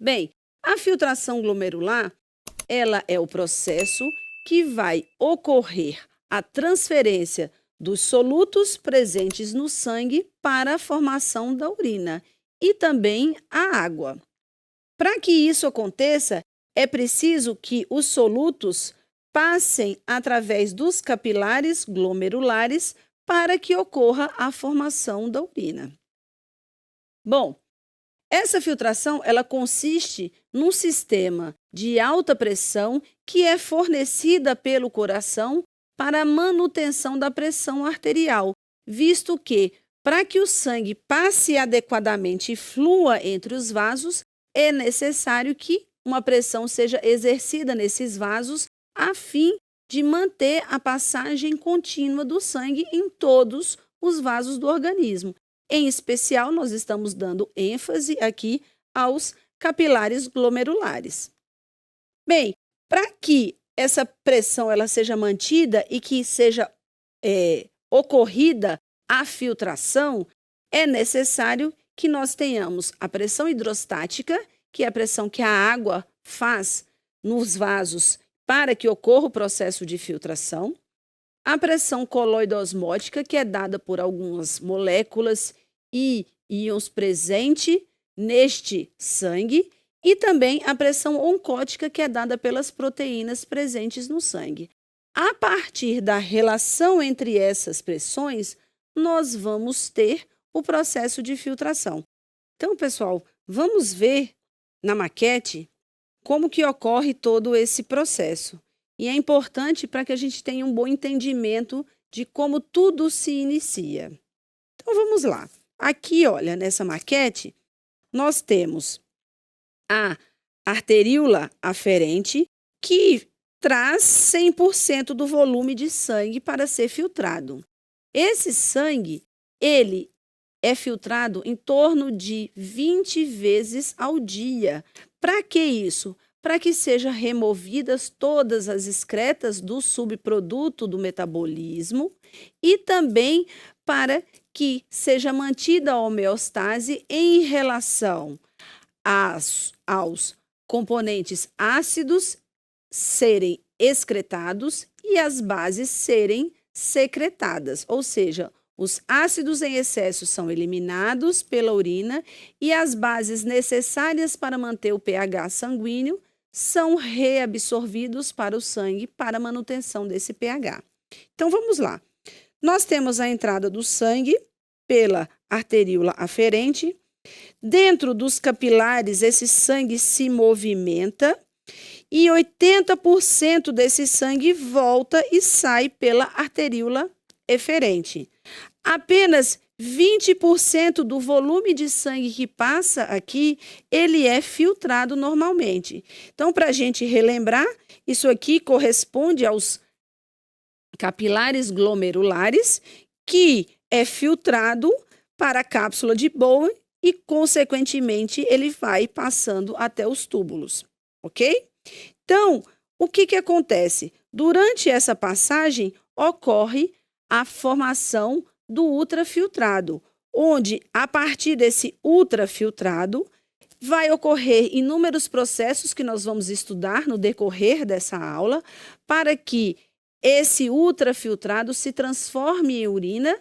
Bem, a filtração glomerular, ela é o processo que vai ocorrer a transferência dos solutos presentes no sangue para a formação da urina e também a água. Para que isso aconteça, é preciso que os solutos passem através dos capilares glomerulares para que ocorra a formação da urina. Bom, essa filtração ela consiste num sistema de alta pressão que é fornecida pelo coração para a manutenção da pressão arterial, visto que, para que o sangue passe adequadamente e flua entre os vasos, é necessário que uma pressão seja exercida nesses vasos a fim de manter a passagem contínua do sangue em todos os vasos do organismo. Em especial, nós estamos dando ênfase aqui aos capilares glomerulares. Bem, para que essa pressão ela seja mantida e que seja ocorrida a filtração, é necessário que nós tenhamos a pressão hidrostática, que é a pressão que a água faz nos vasos para que ocorra o processo de filtração, a pressão coloide-osmótica, que é dada por algumas moléculas e íons presentes neste sangue, e também a pressão oncótica, que é dada pelas proteínas presentes no sangue. A partir da relação entre essas pressões, nós vamos ter o processo de filtração. Então, pessoal, vamos ver na maquete como que ocorre todo esse processo. E é importante para que a gente tenha um bom entendimento de como tudo se inicia. Então, vamos lá. Aqui, olha, nessa maquete, nós temos a arteríola aferente, que traz 100% do volume de sangue para ser filtrado. Esse sangue, ele é filtrado em torno de 20 vezes ao dia. Para que isso? Para que sejam removidas todas as excretas do subproduto do metabolismo e também para que seja mantida a homeostase em relação aos componentes ácidos serem excretados e as bases serem secretadas, ou seja, os ácidos em excesso são eliminados pela urina e as bases necessárias para manter o pH sanguíneo são reabsorvidos para o sangue para a manutenção desse pH. Então, vamos lá. Nós temos a entrada do sangue pela arteríola aferente. Dentro dos capilares, esse sangue se movimenta e 80% desse sangue volta e sai pela arteríola eferente. Apenas 20% do volume de sangue que passa aqui, ele é filtrado normalmente. Então, para a gente relembrar, isso aqui corresponde aos capilares glomerulares, que é filtrado para a cápsula de Bowman e, consequentemente, ele vai passando até os túbulos, ok? Então, o que acontece? Durante essa passagem, ocorre a formação do ultrafiltrado, onde, a partir desse ultrafiltrado, vai ocorrer inúmeros processos que nós vamos estudar no decorrer dessa aula, para que esse ultrafiltrado se transforme em urina,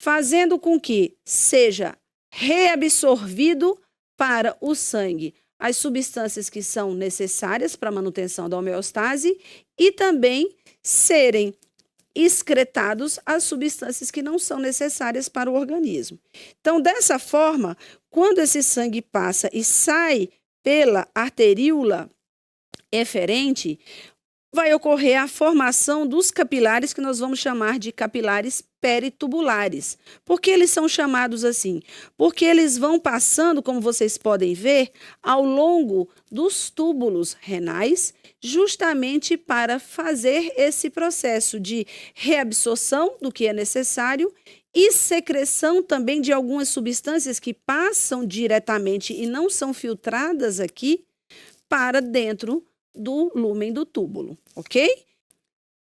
fazendo com que seja reabsorvido para o sangue as substâncias que são necessárias para a manutenção da homeostase e também serem excretados as substâncias que não são necessárias para o organismo. Então, dessa forma, quando esse sangue passa e sai pela arteríola eferente, vai ocorrer a formação dos capilares que nós vamos chamar de capilares peritubulares. Por que eles são chamados assim? Porque eles vão passando, como vocês podem ver, ao longo dos túbulos renais, justamente para fazer esse processo de reabsorção do que é necessário e secreção também de algumas substâncias que passam diretamente e não são filtradas aqui para dentro do lúmen do túbulo, ok?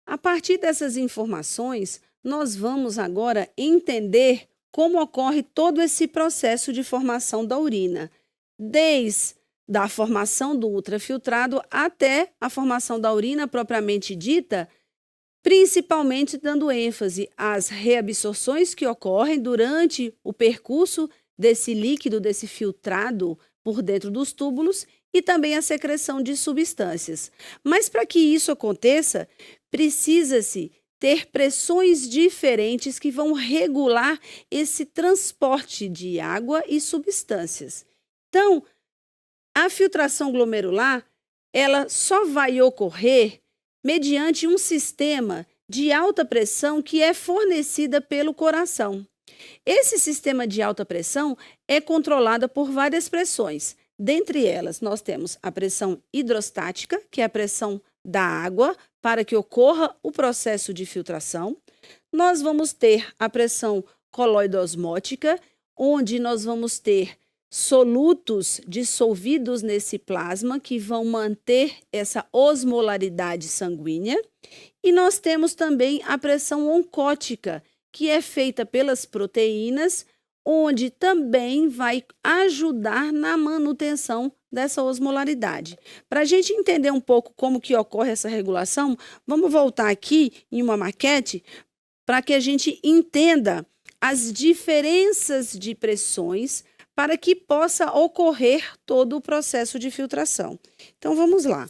A partir dessas informações, nós vamos agora entender como ocorre todo esse processo de formação da urina, desde da formação do ultrafiltrado até a formação da urina propriamente dita, principalmente dando ênfase às reabsorções que ocorrem durante o percurso desse líquido, desse filtrado por dentro dos túbulos e também a secreção de substâncias. Mas para que isso aconteça, precisa-se ter pressões diferentes que vão regular esse transporte de água e substâncias. Então, a filtração glomerular, ela só vai ocorrer mediante um sistema de alta pressão que é fornecida pelo coração. Esse sistema de alta pressão é controlado por várias pressões. Dentre elas, nós temos a pressão hidrostática, que é a pressão da água para que ocorra o processo de filtração. Nós vamos ter a pressão coloidosmótica, onde nós vamos ter solutos dissolvidos nesse plasma que vão manter essa osmolaridade sanguínea. E nós temos também a pressão oncótica, que é feita pelas proteínas, onde também vai ajudar na manutenção dessa osmolaridade. Para a gente entender um pouco como que ocorre essa regulação, vamos voltar aqui em uma maquete para que a gente entenda as diferenças de pressões para que possa ocorrer todo o processo de filtração. Então, vamos lá.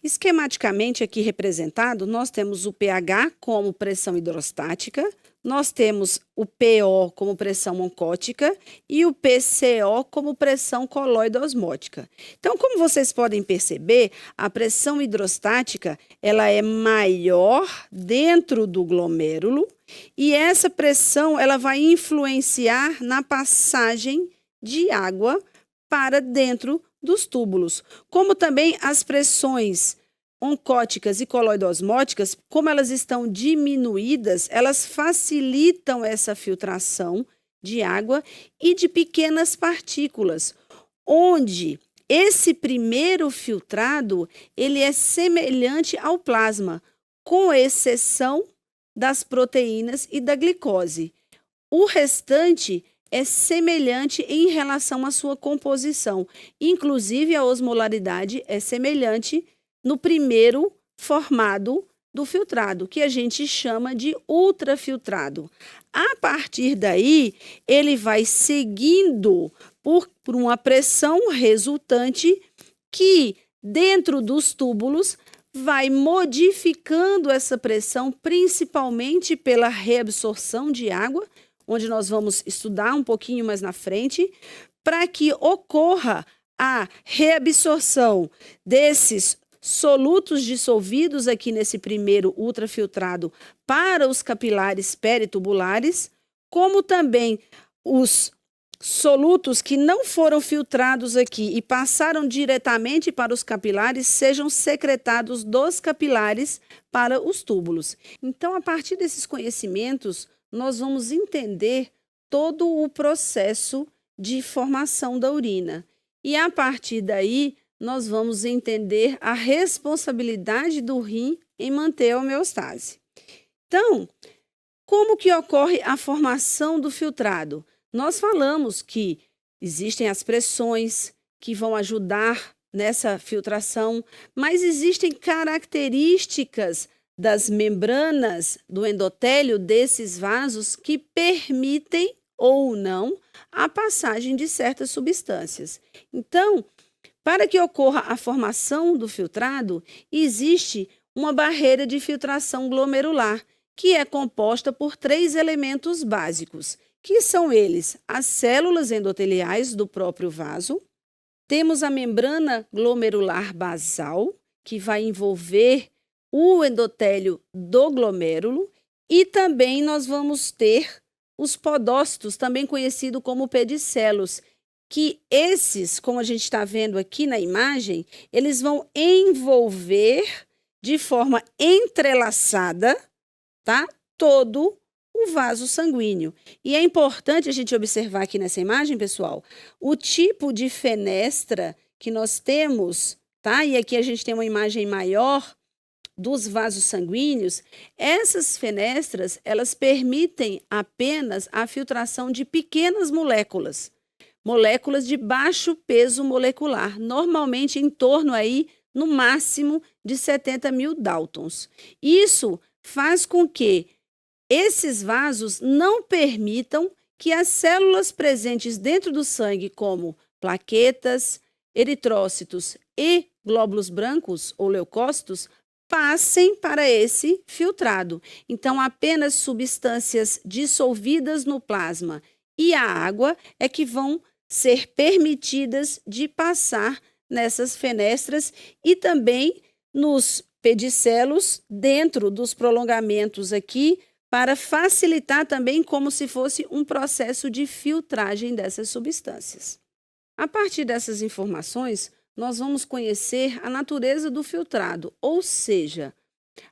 Esquematicamente aqui representado, nós temos o pH como pressão hidrostática, nós temos o PO como pressão oncótica e o PCO como pressão coloidosmótica. Então, como vocês podem perceber, a pressão hidrostática ela é maior dentro do glomérulo e essa pressão ela vai influenciar na passagem de água para dentro dos túbulos, como também as pressões oncóticas e coloidosmóticas, como elas estão diminuídas, elas facilitam essa filtração de água e de pequenas partículas, onde esse primeiro filtrado ele é semelhante ao plasma, com exceção das proteínas e da glicose. O restante é semelhante em relação à sua composição. Inclusive, a osmolaridade é semelhante no primeiro formado do filtrado, que a gente chama de ultrafiltrado. A partir daí, ele vai seguindo por uma pressão resultante que, dentro dos túbulos, vai modificando essa pressão, principalmente pela reabsorção de água, onde nós vamos estudar um pouquinho mais na frente, para que ocorra a reabsorção desses solutos dissolvidos aqui nesse primeiro ultrafiltrado para os capilares peritubulares, como também os solutos que não foram filtrados aqui e passaram diretamente para os capilares sejam secretados dos capilares para os túbulos. Então, a partir desses conhecimentos, nós vamos entender todo o processo de formação da urina. E a partir daí, nós vamos entender a responsabilidade do rim em manter a homeostase. Então, como que ocorre a formação do filtrado? Nós falamos que existem as pressões que vão ajudar nessa filtração, mas existem características das membranas do endotélio desses vasos que permitem ou não a passagem de certas substâncias. Então, para que ocorra a formação do filtrado, existe uma barreira de filtração glomerular, que é composta por 3 elementos básicos, que são eles: as células endoteliais do próprio vaso, temos a membrana glomerular basal, que vai envolver o endotélio do glomérulo, e também nós vamos ter os podócitos, também conhecido como pedicelos, que esses, como a gente está vendo aqui na imagem, eles vão envolver de forma entrelaçada, tá? Todo o vaso sanguíneo. E é importante a gente observar aqui nessa imagem, pessoal, o tipo de fenestra que nós temos, tá? E aqui a gente tem uma imagem maior dos vasos sanguíneos. Essas fenestras, elas permitem apenas a filtração de pequenas moléculas. moléculas de baixo peso molecular, normalmente em torno aí, no máximo, de 70 mil Daltons. Isso faz com que esses vasos não permitam que as células presentes dentro do sangue, como plaquetas, eritrócitos e glóbulos brancos ou leucócitos, passem para esse filtrado. Então, apenas substâncias dissolvidas no plasma e a água é que vão ser permitidas de passar nessas fenestras e também nos pedicelos, dentro dos prolongamentos aqui, para facilitar também como se fosse um processo de filtragem dessas substâncias. A partir dessas informações, nós vamos conhecer a natureza do filtrado, ou seja,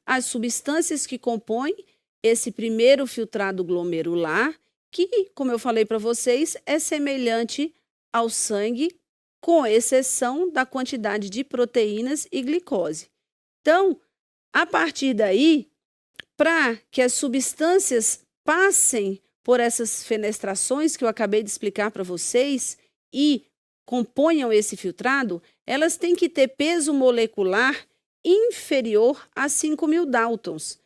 as substâncias que compõem esse primeiro filtrado glomerular, que, como eu falei para vocês, é semelhante ao sangue, com exceção da quantidade de proteínas e glicose. Então, a partir daí, para que as substâncias passem por essas fenestrações que eu acabei de explicar para vocês e componham esse filtrado, elas têm que ter peso molecular inferior a 5.000 Daltons.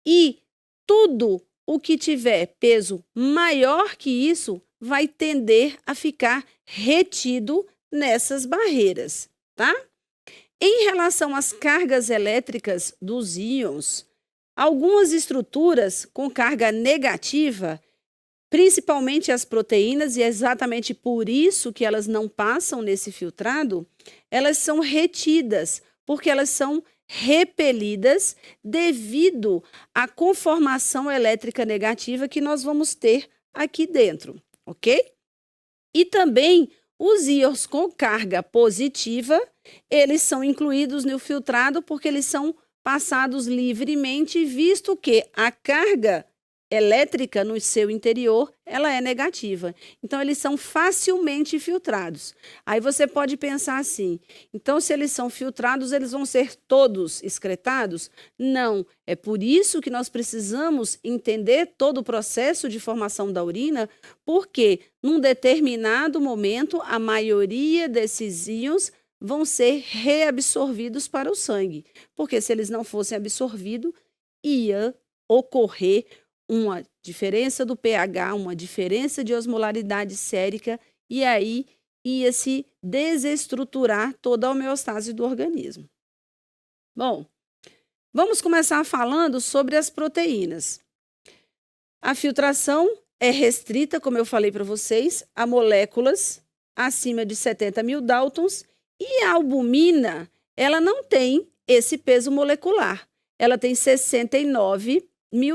E tudo o que tiver peso maior que isso vai tender a ficar retido nessas barreiras, tá? Em relação às cargas elétricas dos íons, algumas estruturas com carga negativa, principalmente as proteínas, e é exatamente por isso que elas não passam nesse filtrado, elas são retidas, porque elas são repelidas devido à conformação elétrica negativa que nós vamos ter aqui dentro, ok? E também os íons com carga positiva, eles são incluídos no filtrado porque eles são passados livremente, visto que a carga elétrica no seu interior, ela é negativa. Então, eles são facilmente filtrados. Aí você pode pensar assim, então se eles são filtrados, eles vão ser todos excretados? Não, é por isso que nós precisamos entender todo o processo de formação da urina, porque num determinado momento, a maioria desses íons vão ser reabsorvidos para o sangue, porque se eles não fossem absorvidos, ia ocorrer uma diferença do pH, uma diferença de osmolaridade sérica, e aí ia se desestruturar toda a homeostase do organismo. Bom, vamos começar falando sobre as proteínas. A filtração é restrita, como eu falei para vocês, a moléculas acima de 70.000 Daltons, e a albumina, ela não tem esse peso molecular, ela tem 69.000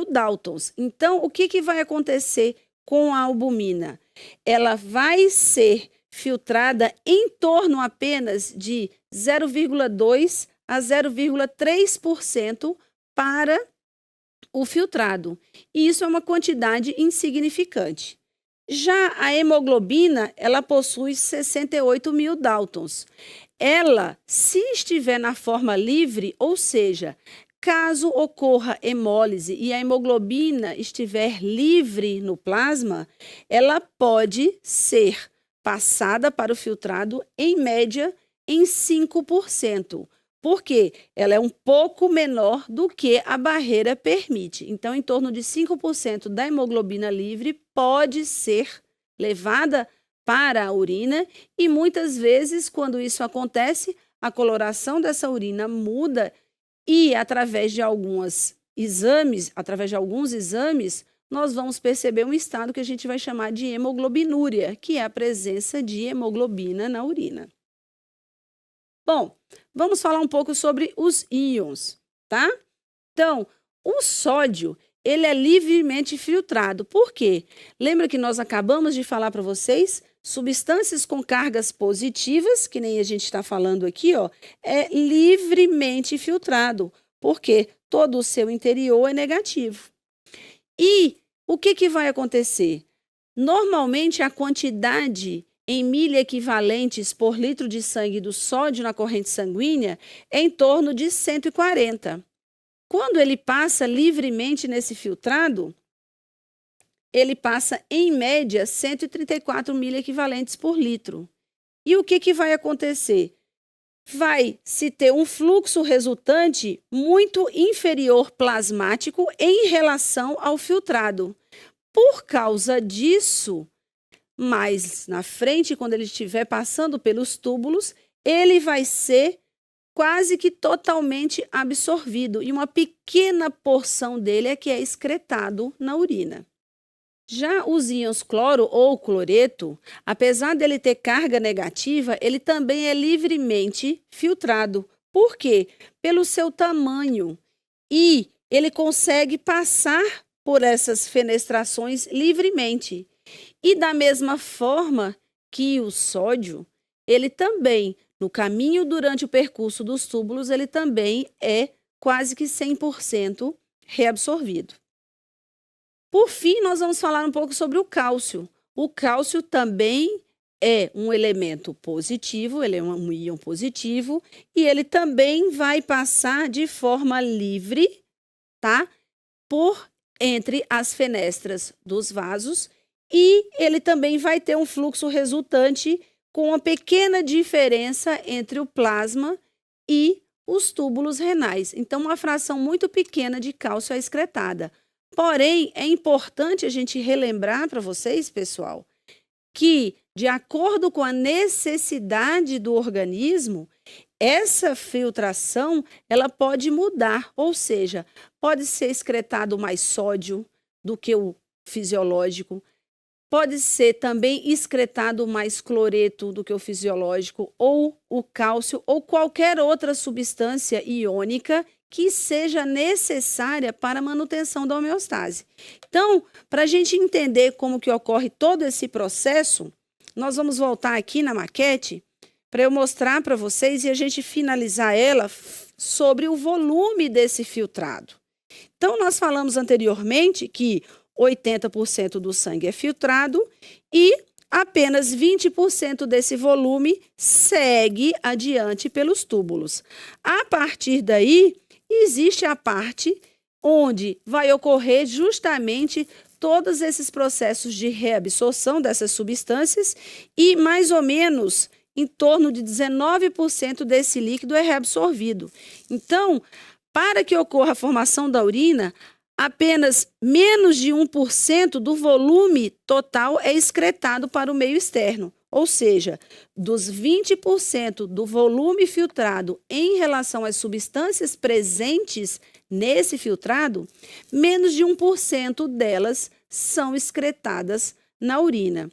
Daltons. Então, o que vai acontecer com a albumina? Ela vai ser filtrada em torno apenas de 0,2 a 0,3% para o filtrado. E isso é uma quantidade insignificante. Já a hemoglobina, ela possui 68.000 Daltons. Ela, se estiver na forma livre, ou seja, caso ocorra hemólise e a hemoglobina estiver livre no plasma, ela pode ser passada para o filtrado, em média, em 5%. Porque ela é um pouco menor do que a barreira permite. Então, em torno de 5% da hemoglobina livre pode ser levada para a urina e muitas vezes, quando isso acontece, a coloração dessa urina muda e através de alguns exames, nós vamos perceber um estado que a gente vai chamar de hemoglobinúria, que é a presença de hemoglobina na urina. Bom, vamos falar um pouco sobre os íons, tá? Então, o sódio, ele é livremente filtrado. Por quê? Lembra que nós acabamos de falar para vocês? Substâncias com cargas positivas, que nem a gente está falando aqui, ó, é livremente filtrado, porque todo o seu interior é negativo. E o que vai acontecer? Normalmente, a quantidade em miliequivalentes por litro de sangue do sódio na corrente sanguínea é em torno de 140. Quando ele passa livremente nesse filtrado, ele passa, em média, 134 miliequivalentes por litro. E o que vai acontecer? Vai se ter um fluxo resultante muito inferior plasmático em relação ao filtrado. Por causa disso, mais na frente, quando ele estiver passando pelos túbulos, ele vai ser quase que totalmente absorvido e uma pequena porção dele é que é excretado na urina. Já os íons cloro ou cloreto, apesar dele ter carga negativa, ele também é livremente filtrado. Por quê? Pelo seu tamanho. E ele consegue passar por essas fenestrações livremente. E da mesma forma que o sódio, ele também, no caminho durante o percurso dos túbulos, ele também é quase que 100% reabsorvido. Por fim, nós vamos falar um pouco sobre o cálcio. O cálcio também é um elemento positivo, ele é um íon positivo, e ele também vai passar de forma livre, tá? Por entre as fenestras dos vasos, e ele também vai ter um fluxo resultante com uma pequena diferença entre o plasma e os túbulos renais. Então, uma fração muito pequena de cálcio é excretada. Porém, é importante a gente relembrar para vocês, pessoal, que, de acordo com a necessidade do organismo, essa filtração ela pode mudar, ou seja, pode ser excretado mais sódio do que o fisiológico, pode ser também excretado mais cloreto do que o fisiológico, ou o cálcio, ou qualquer outra substância iônica que seja necessária para a manutenção da homeostase. Então, para a gente entender como que ocorre todo esse processo, nós vamos voltar aqui na maquete para eu mostrar para vocês e a gente finalizar ela sobre o volume desse filtrado. Então, nós falamos anteriormente que 80% do sangue é filtrado e apenas 20% desse volume segue adiante pelos túbulos. A partir daí, existe a parte onde vai ocorrer justamente todos esses processos de reabsorção dessas substâncias e mais ou menos em torno de 19% desse líquido é reabsorvido. Então, para que ocorra a formação da urina, apenas menos de 1% do volume total é excretado para o meio externo. Ou seja, dos 20% do volume filtrado em relação às substâncias presentes nesse filtrado, menos de 1% delas são excretadas na urina.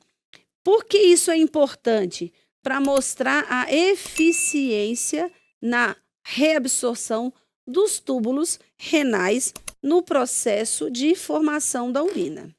Por que isso é importante? Para mostrar a eficiência na reabsorção dos túbulos renais no processo de formação da urina.